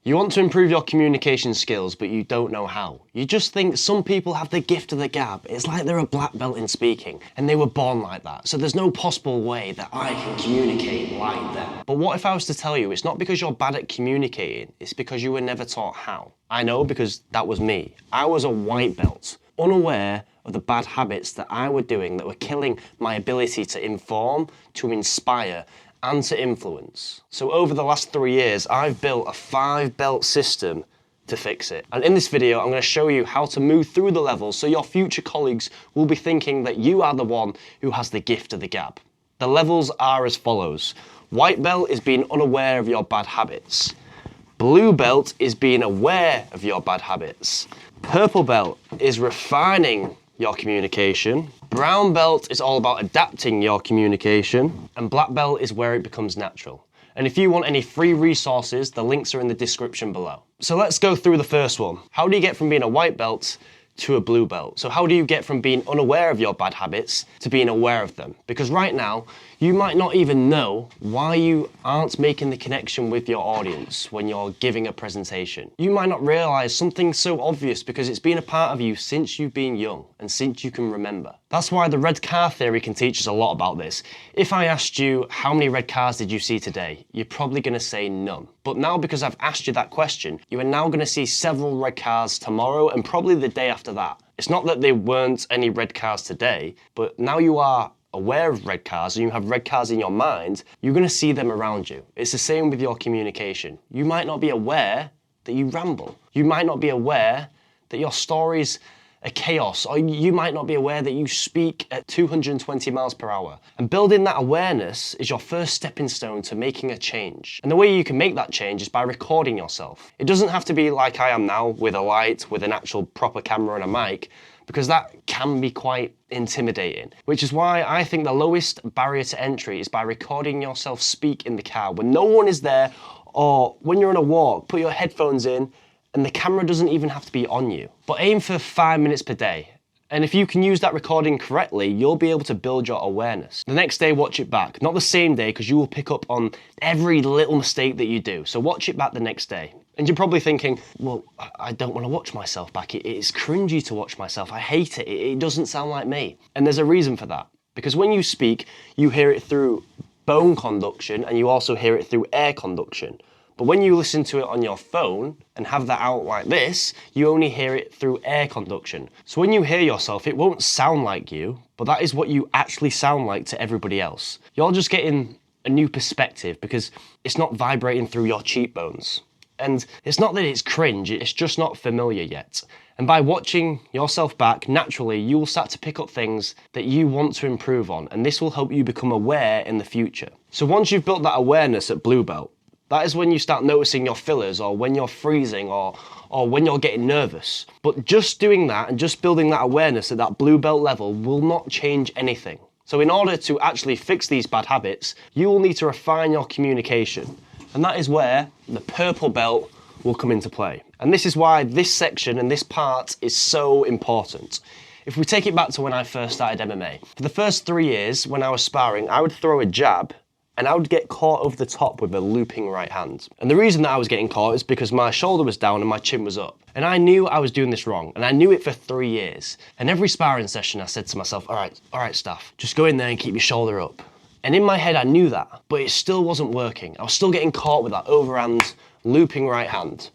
You want to improve your communication skills, but you don't know how. You just think some people have the gift of the gab. It's like they're a black belt in speaking, and they were born like that. So there's no possible way that I can communicate like them. But what if I was to tell you it's not because you're bad at communicating, it's because you were never taught how? I know, because that was me. I was a white belt, unaware of the bad habits that I were doing that were killing my ability to inform, to inspire, and to influence. So over the last 3 years, I've built a 5-belt system to fix it. And in this video, I'm going to show you how to move through the levels so your future colleagues will be thinking that you are the one who has the gift of the gab. The levels are as follows. White belt is being unaware of your bad habits. Blue belt is being aware of your bad habits. Purple belt is refining your communication. Brown belt is all about adapting your communication. And black belt is where it becomes natural. And if you want any free resources, the links are in the description below. So let's go through the first one. How do you get from being a white belt to a blue belt? So how do you get from being unaware of your bad habits to being aware of them? Because right now, you might not even know why you aren't making the connection with your audience when you're giving a presentation. You might not realize something so obvious because it's been a part of you since you've been young and since you can remember. That's why the red car theory can teach us a lot about this. If I asked you, how many red cars did you see today? You're probably gonna say none. But now, because I've asked you that question, you are now gonna see several red cars tomorrow and probably the day after that. It's not that there weren't any red cars today, but now you are aware of red cars and you have red cars in your mind, you're going to see them around you. It's the same with your communication. You might not be aware that you ramble. You might not be aware that your stories are chaos, or you might not be aware that you speak at 220 miles per hour. And building that awareness is your first stepping stone to making a change. And the way you can make that change is by recording yourself. It doesn't have to be like I am now, with a light, with an actual proper camera and a mic, because that can be quite intimidating. Which is why I think the lowest barrier to entry is by recording yourself speak in the car when no one is there, or when you're on a walk, put your headphones in, and the camera doesn't even have to be on you. But aim for 5 minutes per day. And if you can use that recording correctly, you'll be able to build your awareness. The next day, watch it back. Not the same day, because you will pick up on every little mistake that you do. So watch it back the next day. And you're probably thinking, well, I don't want to watch myself back. It's cringy to watch myself. I hate it. It doesn't sound like me. And there's a reason for that. Because when you speak, you hear it through bone conduction and you also hear it through air conduction. But when you listen to it on your phone and have that out like this, you only hear it through air conduction. So when you hear yourself, it won't sound like you, but that is what you actually sound like to everybody else. You're just getting a new perspective because it's not vibrating through your cheekbones. And it's not that it's cringe, it's just not familiar yet. And by watching yourself back, naturally, you will start to pick up things that you want to improve on, and this will help you become aware in the future. So once you've built that awareness at Blue Belt, that is when you start noticing your fillers, or when you're freezing, or when you're getting nervous. But just doing that and just building that awareness at that Blue Belt level will not change anything. So in order to actually fix these bad habits, you will need to refine your communication. And that is where the purple belt will come into play. And this is why this section and this part is so important. If we take it back to when I first started MMA, for the first 3 years when I was sparring, I would throw a jab and I would get caught over the top with a looping right hand. And the reason that I was getting caught is because my shoulder was down and my chin was up. And I knew I was doing this wrong, and I knew it for 3 years. And every sparring session I said to myself, all right, Staff, just go in there and keep your shoulder up. And in my head, I knew that, but it still wasn't working. I was still getting caught with that overhand, looping right hand.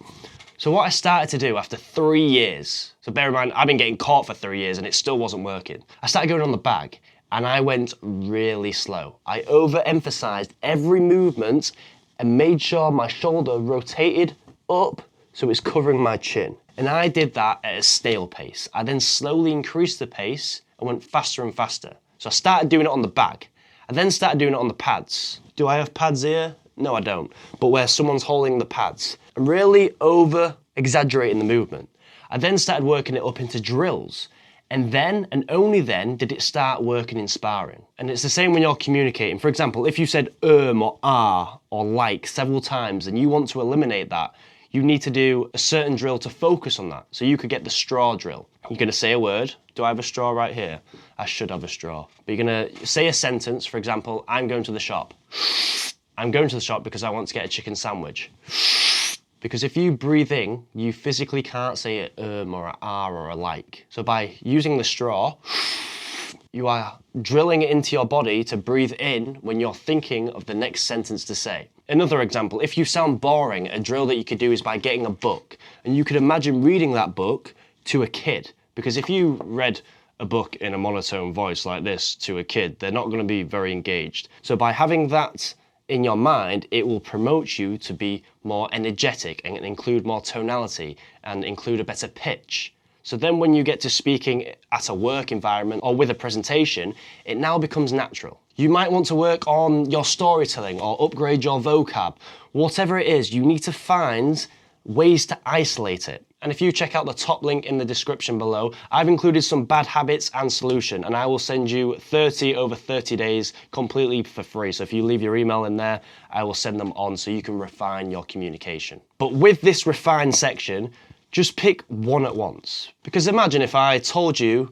So what I started to do after 3 years, so bear in mind, I've been getting caught for 3 years and it still wasn't working. I started going on the bag and I went really slow. I overemphasized every movement and made sure my shoulder rotated up so it's covering my chin. And I did that at a snail pace. I then slowly increased the pace and went faster and faster. So I started doing it on the bag. I then started doing it on the pads. Do I have pads here? No, I don't. But where someone's holding the pads. I'm really over-exaggerating the movement. I then started working it up into drills. And then, and only then, did it start working in sparring. And it's the same when you're communicating. For example, if you said or ah or like several times and you want to eliminate that, you need to do a certain drill to focus on that. So you could get the straw drill. You're gonna say a word. Do I have a straw right here? I should have a straw. But you're gonna say a sentence, for example, I'm going to the shop. I'm going to the shop because I want to get a chicken sandwich. Because if you breathe in, you physically can't say a or a R or a like. So by using the straw, you are drilling it into your body to breathe in when you're thinking of the next sentence to say. Another example, if you sound boring, a drill that you could do is by getting a book. And you could imagine reading that book to a kid. Because if you read a book in a monotone voice like this to a kid, they're not going to be very engaged. So by having that in your mind, it will promote you to be more energetic and include more tonality and include a better pitch. So then when you get to speaking at a work environment or with a presentation, it now becomes natural. You might want to work on your storytelling or upgrade your vocab. Whatever it is, you need to find ways to isolate it. And if you check out the top link in the description below, I've included some bad habits and solution, and I will send you 30 over 30 days completely for free. So if you leave your email in there, I will send them on so you can refine your communication. But with this refine section, just pick one at once. Because imagine if I told you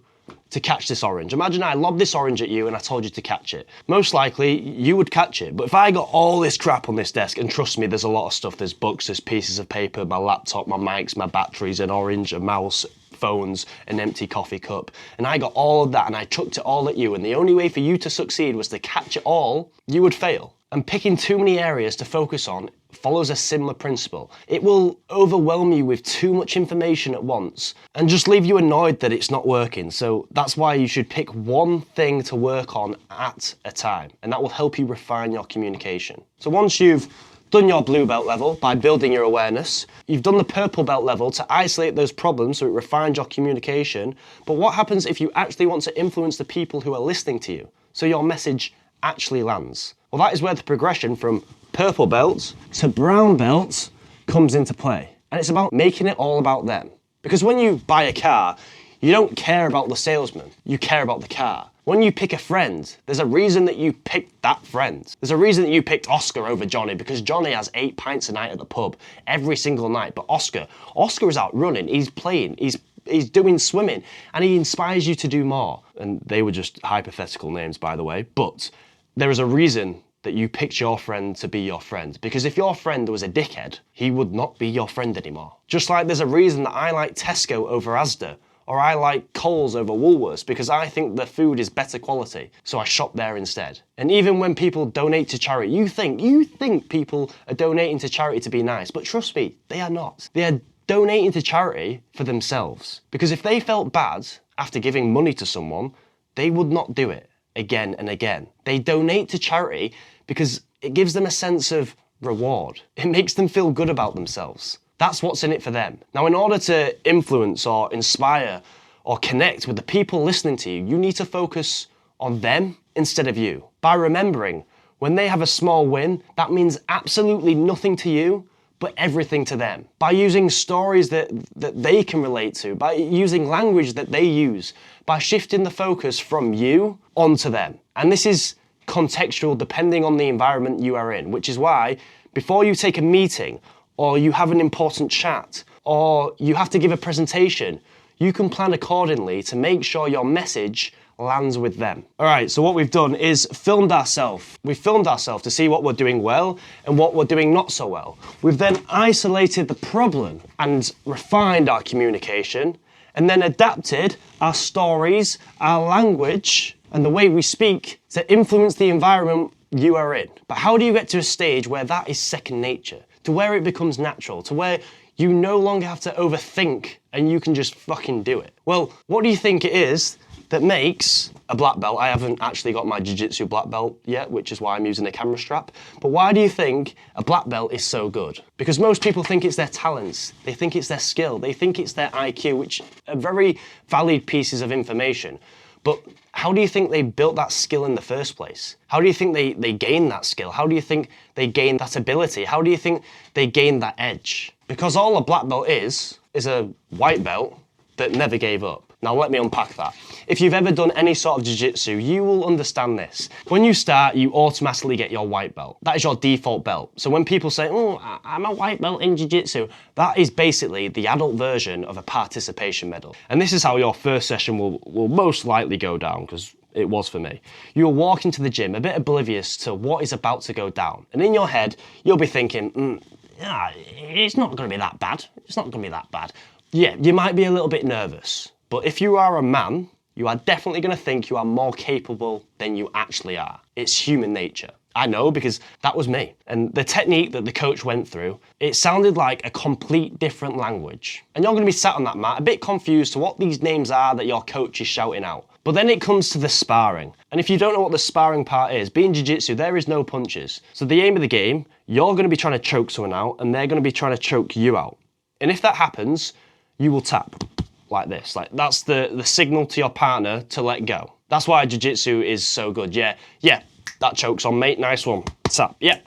to catch this orange. Imagine I lobbed this orange at you and I told you to catch it. Most likely, you would catch it. But if I got all this crap on this desk, and trust me, there's a lot of stuff. There's books, there's pieces of paper, my laptop, my mics, my batteries, an orange, a mouse, phones, an empty coffee cup. And I got all of that and I chucked it all at you. And the only way for you to succeed was to catch it all, you would fail. And picking too many areas to focus on follows a similar principle. It will overwhelm you with too much information at once and just leave you annoyed that it's not working. So that's why you should pick one thing to work on at a time, and that will help you refine your communication. So once you've done your blue belt level by building your awareness, you've done the purple belt level to isolate those problems so it refines your communication. But what happens if you actually want to influence the people who are listening to you so your message actually lands? Well, that is where the progression from purple belts to brown belts comes into play. And it's about making it all about them. Because when you buy a car, you don't care about the salesman, you care about the car. When you pick a friend, there's a reason that you picked that friend. There's a reason that you picked Oscar over Johnny, because Johnny has 8 pints a night at the pub every single night. But Oscar is out running, he's playing, he's doing swimming, and he inspires you to do more. And they were just hypothetical names, by the way, but there is a reason that you picked your friend to be your friend. Because if your friend was a dickhead, he would not be your friend anymore. Just like there's a reason that I like Tesco over Asda, or I like Coles over Woolworths, because I think the food is better quality, so I shop there instead. And even when people donate to charity, you think people are donating to charity to be nice, but trust me, they are not. They are donating to charity for themselves. Because if they felt bad after giving money to someone, they would not do it again and again. They donate to charity because it gives them a sense of reward. It makes them feel good about themselves. That's what's in it for them. Now, in order to influence or inspire or connect with the people listening to you, you need to focus on them instead of you. By remembering, when they have a small win, that means absolutely nothing to you, but everything to them. By using stories that they can relate to, by using language that they use, by shifting the focus from you onto them. And this is contextual depending on the environment you are in, which is why before you take a meeting or you have an important chat or you have to give a presentation, you can plan accordingly to make sure your message lands with them. All right, so what we've done is filmed ourselves. We've filmed ourselves to see what we're doing well and what we're doing not so well. We've then isolated the problem and refined our communication, and then adapted our stories, our language, and the way we speak to influence the environment you are in. But how do you get to a stage where that is second nature, to where it becomes natural, to where you no longer have to overthink and you can just fucking do it? Well, what do you think it is that makes a black belt? I haven't actually got my jiu-jitsu black belt yet, which is why I'm using a camera strap. But why do you think a black belt is so good? Because most people think it's their talents, they think it's their skill, they think it's their IQ, which are very valid pieces of information. But how do you think they built that skill in the first place? How do you think they gained that skill? How do you think they gained that ability? How do you think they gained that edge? Because all a black belt is a white belt that never gave up. Now let me unpack that. If you've ever done any sort of jiu-jitsu, you will understand this. When you start, you automatically get your white belt. That is your default belt. So when people say, oh, I'm a white belt in jiu-jitsu, that is basically the adult version of a participation medal. And this is how your first session will most likely go down, because it was for me. You'll walk into the gym a bit oblivious to what is about to go down. And in your head, you'll be thinking, it's not going to be that bad. It's not going to be that bad. Yeah, you might be a little bit nervous, but if you are a man, you are definitely going to think you are more capable than you actually are. It's human nature. I know, because that was me. And the technique that the coach went through, it sounded like a complete different language. And you're going to be sat on that mat, a bit confused to what these names are that your coach is shouting out. But then it comes to the sparring. And if you don't know what the sparring part is, being jiu-jitsu, there is no punches. So the aim of the game, you're going to be trying to choke someone out, and they're going to be trying to choke you out. And if that happens, you will tap like this. Like, that's the signal to your partner to let go. That's why jiu-jitsu is so good. Yeah, that choke's on, mate. Nice one. Tap. Yep,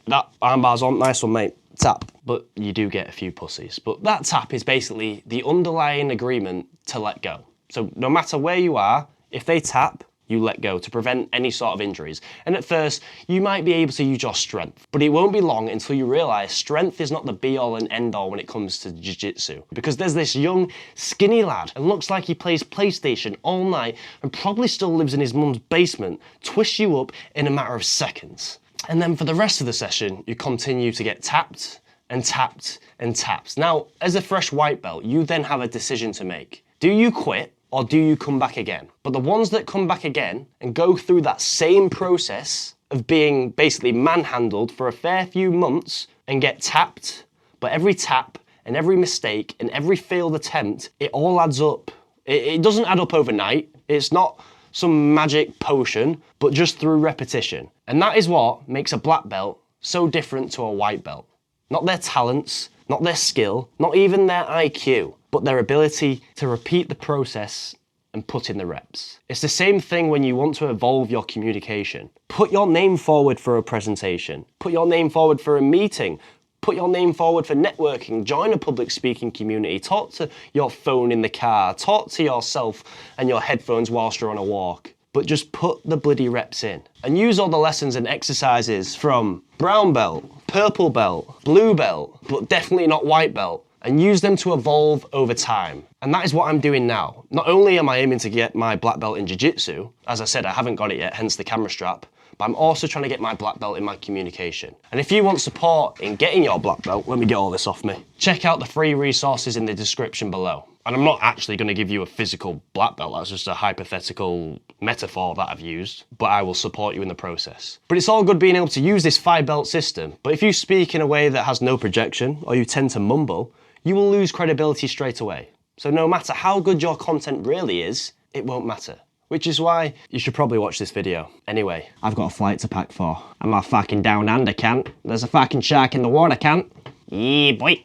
that armbar's on. Nice one, mate. Tap. But you do get a few pussies. But that tap is basically the underlying agreement to let go. So no matter where you are, if they tap, you let go to prevent any sort of injuries. And at first, you might be able to use your strength, but it won't be long until you realise strength is not the be-all and end-all when it comes to jiu-jitsu. Because there's this young, skinny lad, and looks like he plays PlayStation all night and probably still lives in his mum's basement, twists you up in a matter of seconds. And then for the rest of the session, you continue to get tapped and tapped and tapped. Now, as a fresh white belt, you then have a decision to make. Do you quit? Or do you come back again? But the ones that come back again and go through that same process of being basically manhandled for a fair few months and get tapped, but every tap and every mistake and every failed attempt, it all adds up. It doesn't add up overnight. It's not some magic potion, but just through repetition. And that is what makes a black belt so different to a white belt. Not their talents, not their skill, not even their IQ, but their ability to repeat the process and put in the reps. It's the same thing when you want to evolve your communication. Put your name forward for a presentation. Put your name forward for a meeting. Put your name forward for networking. Join a public speaking community. Talk to your phone in the car. Talk to yourself and your headphones whilst you're on a walk. But just put the bloody reps in. And use all the lessons and exercises from brown belt, purple belt, blue belt, but definitely not white belt, and use them to evolve over time. And that is what I'm doing now. Not only am I aiming to get my black belt in jiu-jitsu, as I said, I haven't got it yet, hence the camera strap, but I'm also trying to get my black belt in my communication. And if you want support in getting your black belt, let me get all this off me, check out the free resources in the description below. And I'm not actually going to give you a physical black belt, that's just a hypothetical metaphor that I've used, but I will support you in the process. But it's all good being able to use this 5-belt system, but if you speak in a way that has no projection, or you tend to mumble, you will lose credibility straight away. So no matter how good your content really is, it won't matter. Which is why you should probably watch this video. Anyway, I've got a flight to pack for. I'm a fucking down under, can't. There's a fucking shark in the water, can't. Yeah, boy.